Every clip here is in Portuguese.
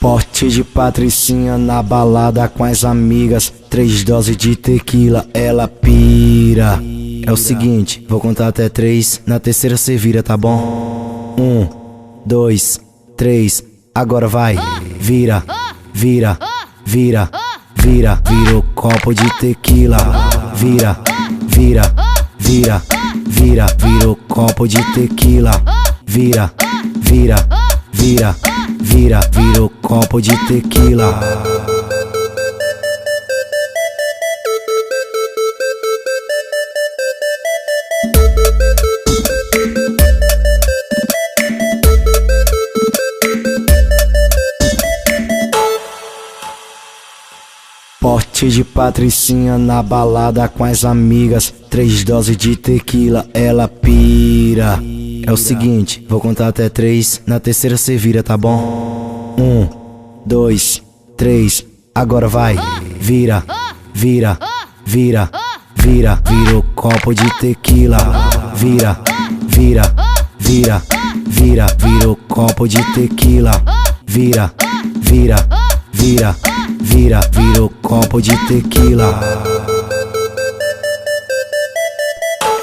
Porte de patricinha na balada com as amigas, 3 doses de tequila, ela pira. É o seguinte, vou contar até 3, na terceira cê vira, tá bom? 1, 2, 3, agora vai. Vira, vira, vira, vira, vira o copo de tequila. Vira, vira, vira, vira, vira o copo de tequila. Vira, vira, vira, vira, vira o copo de tequila. Porte de patricinha na balada com as amigas, 3 doses de tequila, ela pira. É o seguinte, vou contar até 3, na terceira cê vira, tá bom? 1, 2, 3, agora vai. Vira, vira, vira, vira, vira o copo de tequila. Vira, vira, vira, vira, vira o copo de tequila. Vira, vira, vira, vira, vira o copo de tequila.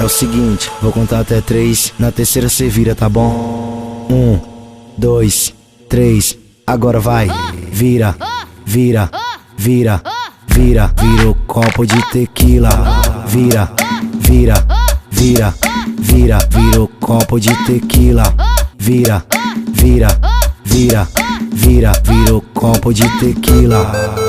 É o seguinte, vou contar até 3, na terceira cê vira, tá bom? 1, 2, 3, agora vai. Vira, vira, vira, vira, vira o copo de tequila. Vira, vira, vira, vira, vira o copo de tequila. Vira, vira, vira, vira, vira o copo de tequila.